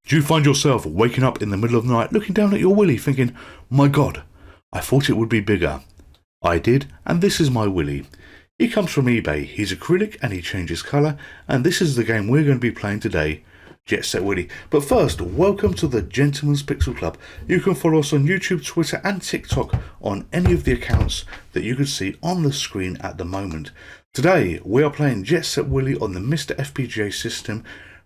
Do you find yourself waking up in the middle of the night looking down at your willy thinking, my god, I thought it would be bigger. I did, and this is my willy. He comes from eBay, he's acrylic and he changes colour, and this is the game we're going to be playing today, Set Willy. But first, welcome to the Gentleman's Pixel Club. You can follow us on YouTube, Twitter and TikTok on any of the accounts that you can see on the screen at the moment. Today, we are playing Set Willy on the MiSTer FPGA system,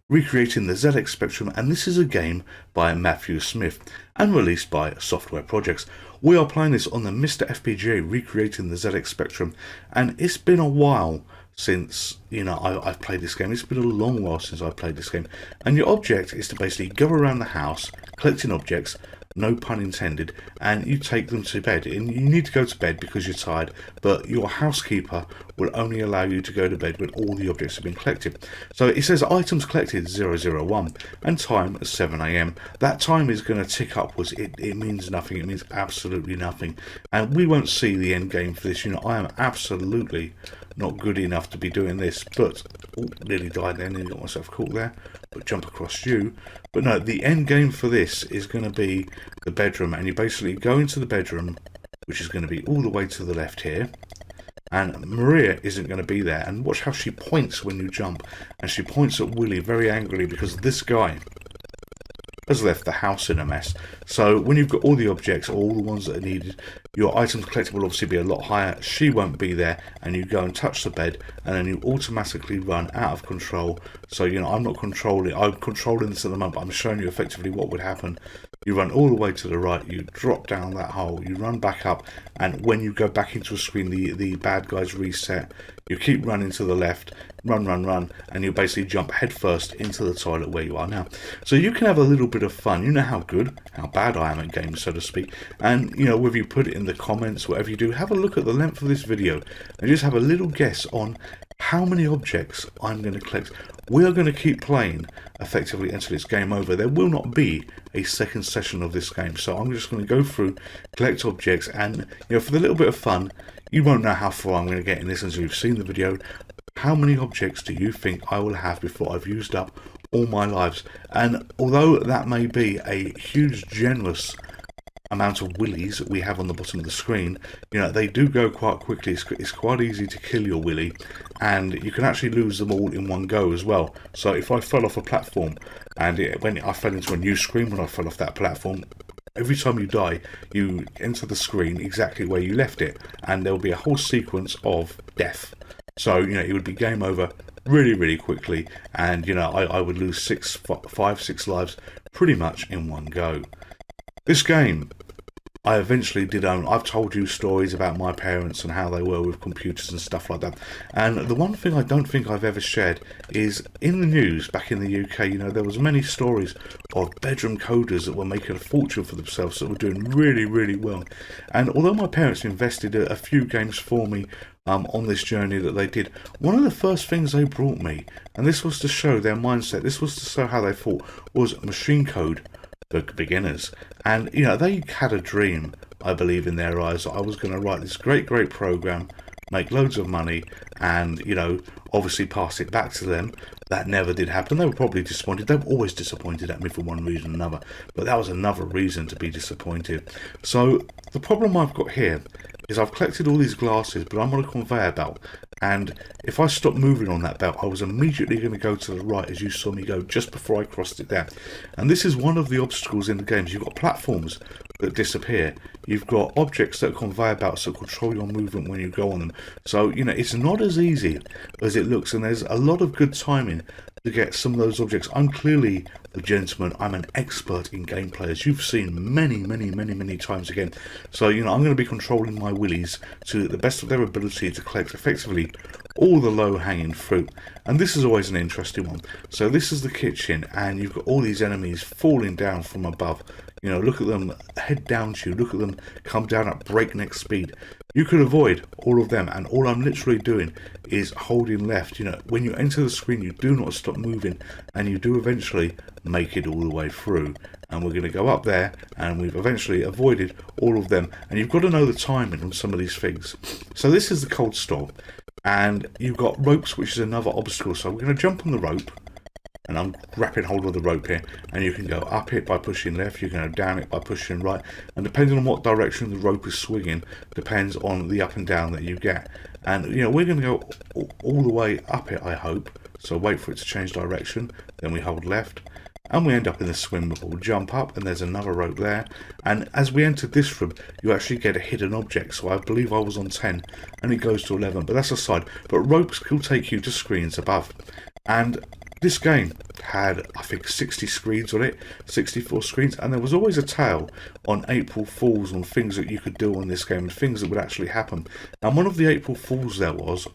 recreating the ZX Spectrum, and this is a game by Matthew Smith and released by Software Projects. We are playing this on the MiSTer FPGA, recreating the ZX Spectrum, and it's been a while since, I've played this game. It's been a long while since I played this game, and your object is to basically go around the house collecting objects, no pun intended, and you take them to bed. And you need to go to bed because you're tired, but your housekeeper will only allow you to go to bed when all the objects have been collected. So it says items collected 001 and time 7 AM. That time is going to tick upwards. It means nothing. It means absolutely nothing, and we won't see the end game for this. I am absolutely not good enough to be doing this, but nearly died there, nearly got myself caught there, but jump across you. But no, the end game for this is going to be the bedroom, and you basically go into the bedroom, which is going to be all the way to the left here, and Maria isn't going to be there. And watch how she points when you jump, and she points at Willy very angrily because this guy has left the house in a mess. So when you've got all the objects, all the ones that are needed, your items collected will obviously be a lot higher. She won't be there, and you go and touch the bed, and then you automatically run out of control. So I'm controlling this at the moment, but I'm showing you effectively what would happen. You run all the way to the right, you drop down that hole, you run back up, and when you go back into a screen, the bad guys reset. You keep running to the left, run, and you basically jump headfirst into the toilet where you are now. So you can have a little bit of fun. You know how bad I am at games, so to speak. And whether you put it in the comments, whatever you do, have a look at the length of this video and just have a little guess on how many objects I'm going to collect. We are going to keep playing effectively until it's game over. There will not be a second session of this game, so I'm just going to go through, collect objects, and for the little bit of fun, you won't know how far I'm going to get in this until you've seen the video. How many objects do you think I will have before I've used up all my lives? And although that may be a huge, generous amount of willies we have on the bottom of the screen, they do go quite quickly. It's quite easy to kill your willy, and you can actually lose them all in one go as well. So if I fell off a platform, and when I fell into a new screen when I fell off that platform, every time you die, you enter the screen exactly where you left it, and there will be a whole sequence of death. So it would be game over really, really quickly, and I would lose 5, 6 lives pretty much in one go. This game, I eventually did own. I've told you stories about my parents and how they were with computers and stuff like that. And the one thing I don't think I've ever shared is in the news back in the UK, there was many stories of bedroom coders that were making a fortune for themselves, that were doing really, really well. And although my parents invested a few games for me on this journey that they did, one of the first things they brought me, and this was to show their mindset, this was to show how they thought, was machine code for beginners. And they had a dream, I believe, in their eyes, that I was going to write this great program, make loads of money, and obviously pass it back to them. That never did happen. They were probably disappointed. They were always disappointed at me for one reason or another, but that was another reason to be disappointed. So the problem I've got here is I've collected all these glasses, but I'm on a conveyor belt, and if I stop moving on that belt, I was immediately going to go to the right, as you saw me go just before I crossed it there. And this is one of the obstacles in the games. You've got platforms that disappear. You've got objects that are conveyor belts that control your movement when you go on them. So it's not as easy as it looks, and there's a lot of good timing to get some of those objects. I'm clearly the gentleman. I'm an expert in gameplay, as you've seen many times again. So I'm going to be controlling my willies to the best of their ability to collect effectively all the low-hanging fruit. And this is always an interesting one. So this is the kitchen, and you've got all these enemies falling down from above. Look at them head down to you. Look at them come down at breakneck speed. You could avoid all of them, and all I'm literally doing is holding left. When you enter the screen, you do not stop moving, and you do eventually make it all the way through. And we're going to go up there, and we've eventually avoided all of them. And you've got to know the timing on some of these things. So this is the cold stop, and you've got ropes, which is another obstacle. So we're going to jump on the rope, and I'm grabbing hold of the rope here, and you can go up it by pushing left, you can go down it by pushing right, and depending on what direction the rope is swinging depends on the up and down that you get. And you know, we're going to go all the way up it, I hope. So wait for it to change direction, then we hold left, and we end up in the swimming pool. Jump up, and there's another rope there, and as we entered this room you actually get a hidden object. So I believe I was on 10 and it goes to 11, but that's aside. But ropes will take you to screens above, and this game had, I think, 60 screens on it, 64 screens, and there was always a tale on April Fools on things that you could do on this game and things that would actually happen. And one of the April Fools there was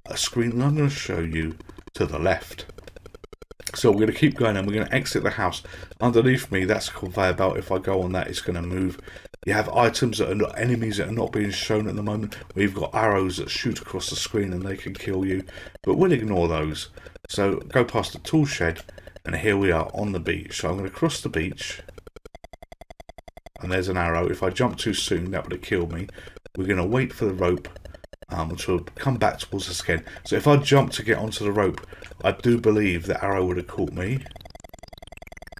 a screen that I'm going to show you to the left. So we're going to keep going, and we're going to exit the house. Underneath me, that's a conveyor belt. If I go on that, it's going to move. You have items that are not enemies that are not being shown at the moment. We've got arrows that shoot across the screen and they can kill you, but we'll ignore those. So go past the tool shed, and here we are on the beach. So I'm going to cross the beach, and there's an arrow. If I jump too soon, that would have killed me. We're going to wait for the rope to come back towards us again. So if I jump to get onto the rope, I do believe the arrow would have caught me.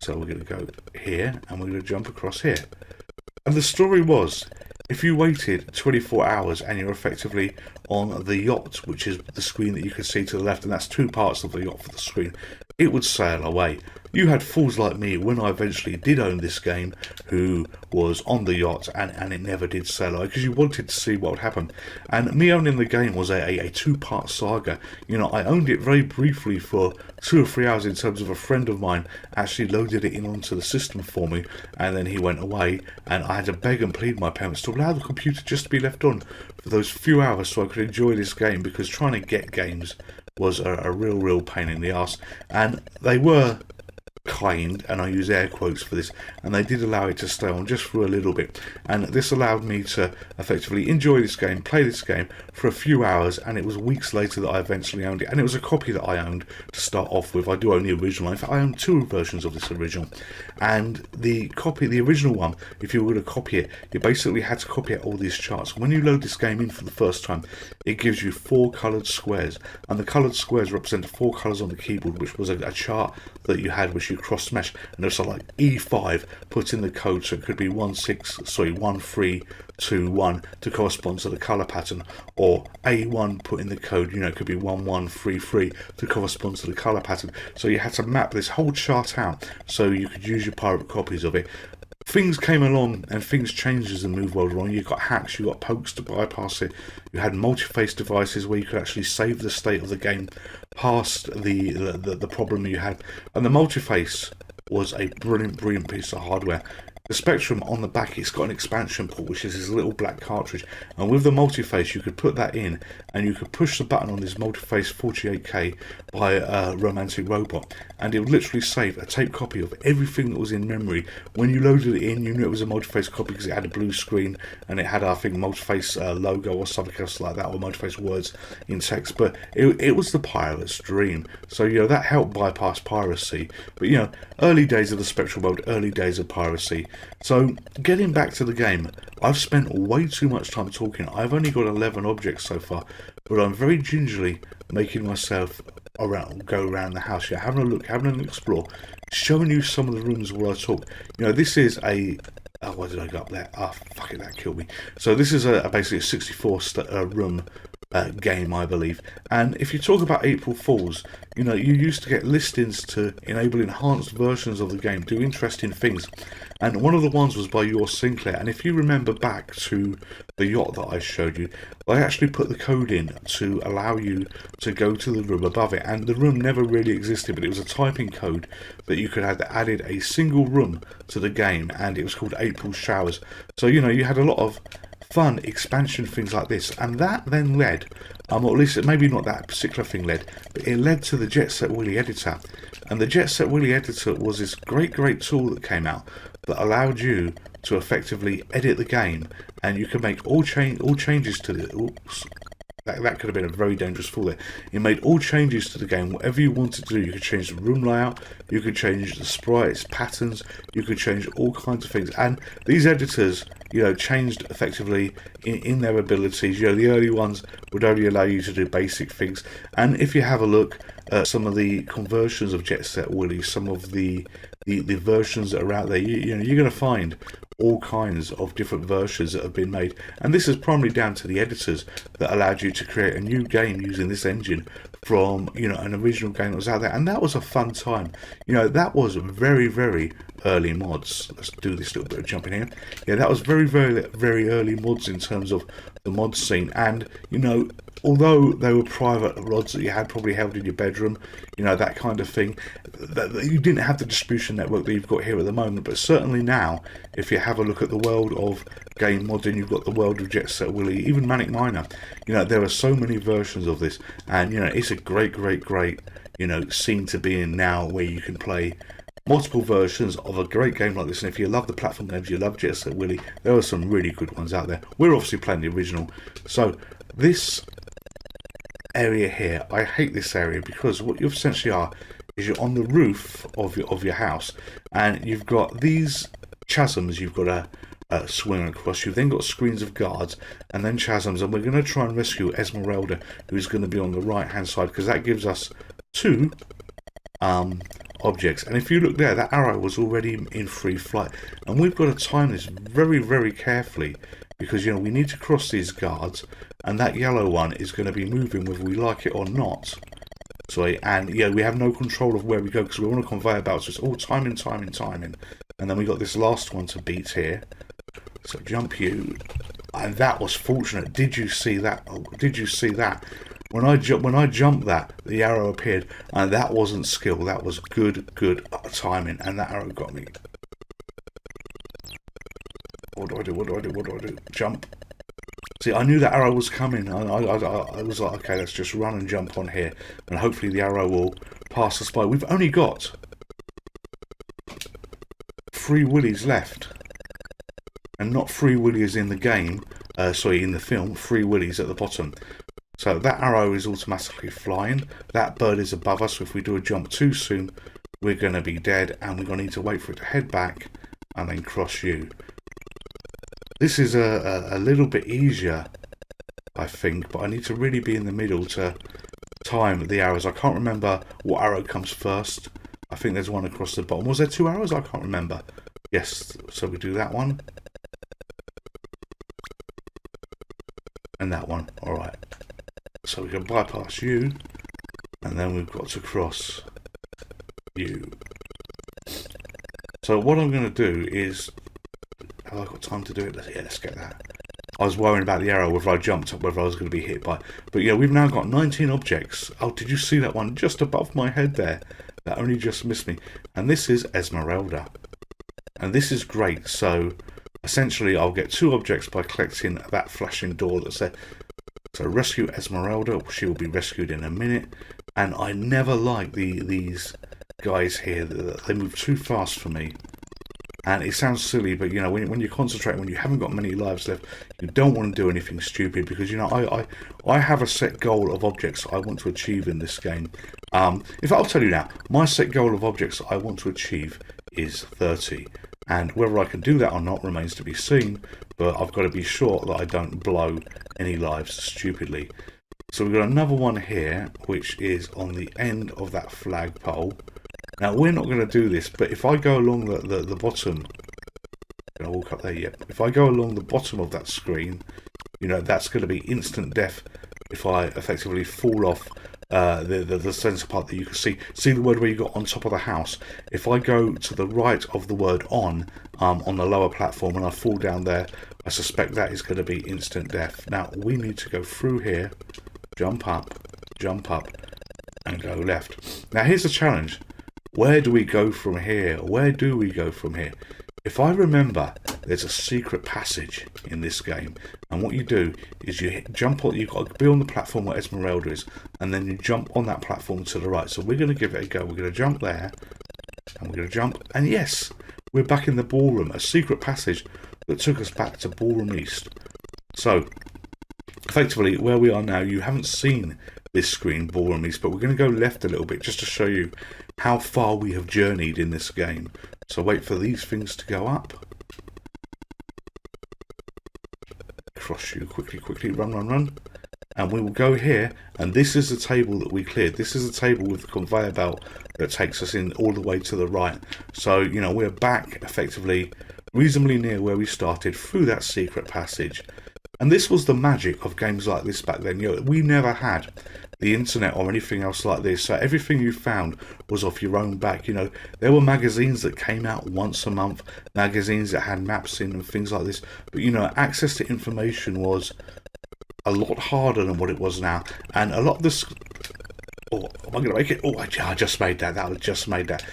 So we're going to go here, and we're going to jump across here. And the story was, if you waited 24 hours and you're effectively on the yacht, which is the screen that you can see to the left, and that's two parts of the yacht for the screen, it would sail away. You had fools like me when I eventually did own this game who was on the yacht and it never did sail away because you wanted to see what would happen. And me owning the game was a two-part saga. You know, I owned it very briefly for 2 or 3 hours in terms of a friend of mine actually loaded it in onto the system for me, and then he went away, and I had to beg and plead my parents to allow the computer just to be left on for those few hours so I could enjoy this game, because trying to get games was a real pain in the arse. And they were kind, and I use air quotes for this, and they did allow it to stay on just for a little bit, and this allowed me to effectively enjoy this game, play this game for a few hours. And it was weeks later that I eventually owned it, and it was a copy that I owned to start off with. I do own the original. In fact, I own 2 versions of this original, and the original one, if you were to copy it, you basically had to copy out all these charts. When you load this game in for the first time, it gives you 4 coloured squares, and the coloured squares represent the 4 colours on the keyboard, which was a chart that you had, which you cross mesh, and it was like E5 put in the code, so it could be 1321 to correspond to the colour pattern, or A1 put in the code, you know, it could be 1133 to correspond to the colour pattern. So you had to map this whole chart out so you could use your pirate copies of it. Things came along and things changed as the move world along. You got hacks, you got pokes to bypass it. You had multi-face devices where you could actually save the state of the game past the problem you had. And the multi-face was a brilliant piece of hardware. The Spectrum on the back, it's got an expansion port, which is this little black cartridge, and with the multi-face you could put that in and you could push the button on this multi-face 48K by a Romantic Robot, and it would literally save a tape copy of everything that was in memory. When you loaded it in, you knew it was a multi-face copy because it had a blue screen and it had, I think, multi-face logo or something else like that, or multi-face words in text. But it was the pirate's dream. So, you know, that helped bypass piracy. But, you know, early days of the Spectrum world, early days of piracy. So, getting back to the game, I've spent way too much time talking. I've only got 11 objects so far, but I'm very gingerly making myself go around the house here, having a look, having an explore, showing you some of the rooms while I talk. You know, this is a... Oh, why did I go up there? Oh, fuck it, that killed me. So this is basically a 64 room game, I believe. And if you talk about April Fools, you know, you used to get listings to enable enhanced versions of the game, do interesting things. And one of the ones was by Your Sinclair. And if you remember back to the yacht that I showed you, I actually put the code in to allow you to go to the room above it. And the room never really existed, but it was a typing code that you could have added a single room to the game, and it was called April Showers. So, you know, you had a lot of fun expansion things like this, and that then led, or at least maybe not that particular thing led, but it led to the Set Willy editor. And the Set Willy editor was this great tool that came out that allowed you to effectively edit the game, and you can make all changes to the That could have been a very dangerous fall there. It made all changes to the game. Whatever you wanted to do, you could change the room layout, you could change the sprites, patterns, you could change all kinds of things. And these editors, you know, changed effectively in their abilities. You know, the early ones would only allow you to do basic things. And if you have a look at some of the conversions of Set Willy, some of the versions that are out there, you know, you're going to find all kinds of different versions that have been made, and this is primarily down to the editors that allowed you to create a new game using this engine from, you know, an original game that was out there. And that was a fun time. You know, that was very, very early mods. Let's do this little bit of jumping here. Yeah, that was very, very, very early mods in terms of the mod scene. And, you know, although they were private rods that you had probably held in your bedroom, you know, that kind of thing, that you didn't have the distribution network that you've got here at the moment. But certainly now, if you have a look at the world of game modding, you've got the world of Set Willy, even Manic Miner, you know, there are so many versions of this, and, you know, it's a great, great, great, you know, scene to be in now, where you can play multiple versions of a great game like this. And if you love the platform games, you love Set Willy, there are some really good ones out there. We're obviously playing the original. So this area here, I hate this area, because what you essentially are is you're on the roof of your house, and you've got these chasms you've got to swing across. You've then got screens of guards and then chasms, and we're going to try and rescue Esmeralda, who's going to be on the right hand side, because that gives us 2 objects. And if you look there, that arrow was already in free flight, and we've got to time this very, very carefully, because, you know, we need to cross these guards, and that yellow one is going to be moving whether we like it or not. Sorry, and yeah, we have no control of where we go, because we're on a conveyor belt, so it's all timing. And then we got this last one to beat here. So jump you, and that was fortunate. Did you see that? Oh, did you see that? When I jumped that, the arrow appeared, and that wasn't skill. That was good timing, and that arrow got me. What do I do? Jump. See, I knew that arrow was coming. I was like, okay, let's just run and jump on here, and hopefully the arrow will pass us by. We've only got 3 Willys left, and not 3 Willys in the game. Sorry, in the film, 3 Willys at the bottom. So that arrow is automatically flying. That bird is above us, so if we do a jump too soon, we're going to be dead, and we're going to need to wait for it to head back and then cross you. This is a little bit easier, I think, but I need to really be in the middle to time the arrows. I can't remember what arrow comes first. I think there's one across the bottom. Was there 2 arrows? I can't remember. Yes, so we do that one. And that one. Alright. So we can bypass you, and then we've got to cross you. So what I'm going to do is, have I got time to do it? Yeah, let's get that. I was worrying about the arrow, whether I jumped up, whether I was going to be hit by. But yeah, we've now got 19 objects. Oh, did you see that one just above my head there? That only just missed me. And this is Esmeralda. And this is great. So essentially, I'll get 2 objects by collecting that flashing door that's there. So rescue Esmeralda. She will be rescued in a minute. And I never like these guys here. They move too fast for me. And it sounds silly, but, you know, when you're concentrating, when you haven't got many lives left, you don't want to do anything stupid, because, you know, I have a set goal of objects I want to achieve in this game. If I'll tell you now, my set goal of objects I want to achieve is 30. And whether I can do that or not remains to be seen, but I've got to be sure that I don't blow any lives stupidly. So we've got another one here, which is on the end of that flagpole. Now, we're not going to do this, but if I go along the bottom, can I walk up there yet? If I go along the bottom of that screen, you know, that's going to be instant death if I effectively fall off the centre part that you can see. See the word where you got on top of the house? If I go to the right of the word on the lower platform and I fall down there, I suspect that is going to be instant death. Now, we need to go through here, jump up, and go left. Now, here's the challenge. Where do we go from here? Where do we go from here? If I remember, there's a secret passage in this game, and what you do is you jump on. You've got to be on the platform where Esmeralda is, and then you jump on that platform to the right. So we're going to give it a go. We're going to jump there, and we're going to jump, and yes, we're back in the ballroom. A secret passage that took us back to Ballroom East. So effectively where we are now, you haven't seen this screen boring me, but we're going to go left a little bit just to show you how far we have journeyed in this game. So wait for these things to go up. Cross you quickly, run. And we will go here, and this is the table that we cleared. This is the table with the conveyor belt that takes us in all the way to the right. So, you know, we're back effectively reasonably near where we started through that secret passage. And this was the magic of games like this back then. You know, we never had the internet or anything else like this, so everything you found was off your own back. You know, there were magazines that came out once a month, magazines that had maps in and things like this, but you know, access to information was a lot harder than what it was now. And a lot of this, oh, am I going to make it? Oh, I just made that. I just made that.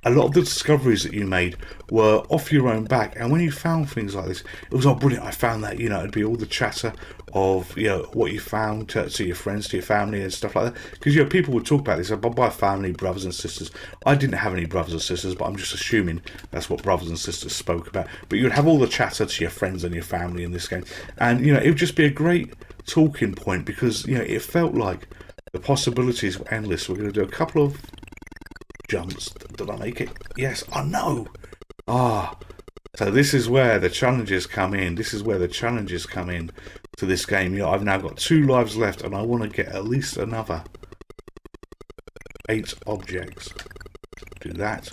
A lot of the discoveries that you made were off your own back, and when you found things like this, it was, oh brilliant, I found that. You know, it'd be all the chatter of, you know, what you found to your friends, to your family and stuff like that, because, you know, people would talk about this by family, brothers and sisters. I didn't have any brothers and sisters, but I'm just assuming that's what brothers and sisters spoke about. But you'd have all the chatter to your friends and your family in this game, and, you know, it would just be a great talking point, because, you know, it felt like the possibilities were endless. We're going to do a couple of jumps. Did I make it? Yes. Oh no. So this is where the challenges come in. This is where the challenges come in to this game. You know, I've now got 2 lives left, and I want to get at least another 8 objects. Do that.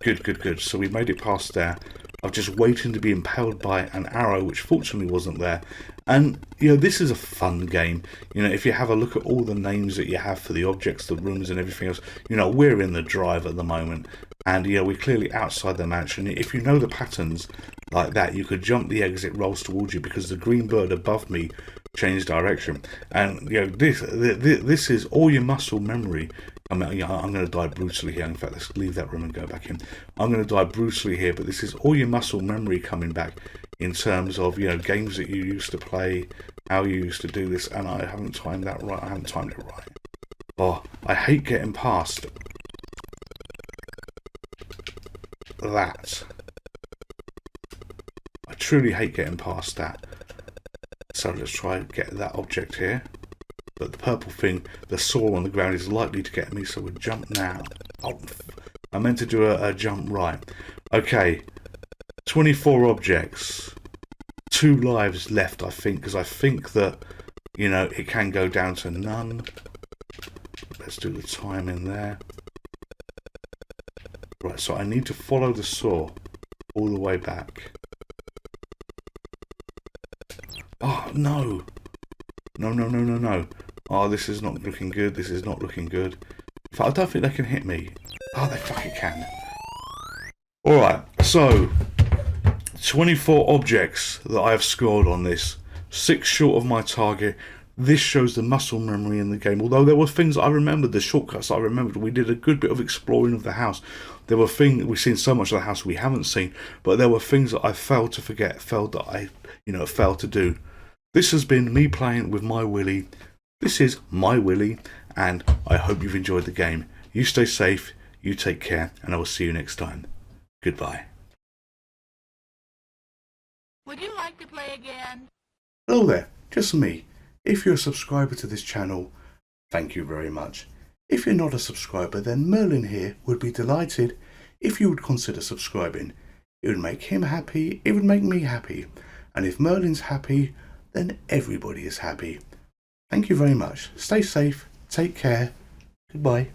Good. So we made it past there. I'm just waiting to be impaled by an arrow, which fortunately wasn't there. And, you know, this is a fun game. You know, if you have a look at all the names that you have for the objects, the rooms and everything else, you know, we're in the drive at the moment. And, you know, we're clearly outside the mansion. If you know the patterns like that, you could jump the exit rolls towards you, because the green bird above me changed direction. And, you know, this is all your muscle memory. I mean, yeah, I'm going to die brutally here. In fact, let's leave that room and go back in. I'm going to die brutally here, but this is all your muscle memory coming back in terms of, you know, games that you used to play, how you used to do this, and I haven't timed that right. I haven't timed it right. Oh, I hate getting past that. I truly hate getting past that. So let's try and get that object here. But the purple thing, the saw on the ground, is likely to get me, so we'll jump now. Oh, I meant to do a jump right. Okay, 24 objects. 2 lives left, I think, because I think that, you know, it can go down to none. Let's do the time in there. Right, so I need to follow the saw all the way back. Oh, no. No. Oh, this is not looking good. This is not looking good. In fact, I don't think they can hit me. Oh, they fucking can. Alright, so 24 objects that I have scored on this. 6 short of my target. This shows the muscle memory in the game. Although there were things I remembered, the shortcuts I remembered. We did a good bit of exploring of the house. There were things, we've seen so much of the house we haven't seen, but there were things that I failed to forget, failed to do. This has been me playing with my Willy. This is my Willy, and I hope you've enjoyed the game. You stay safe, you take care, and I will see you next time. Goodbye. Would you like to play again? Hello there, just me. If you're a subscriber to this channel, thank you very much. If you're not a subscriber, then Merlin here would be delighted if you would consider subscribing. It would make him happy, it would make me happy. And if Merlin's happy, then everybody is happy. Thank you very much. Stay safe, take care, goodbye.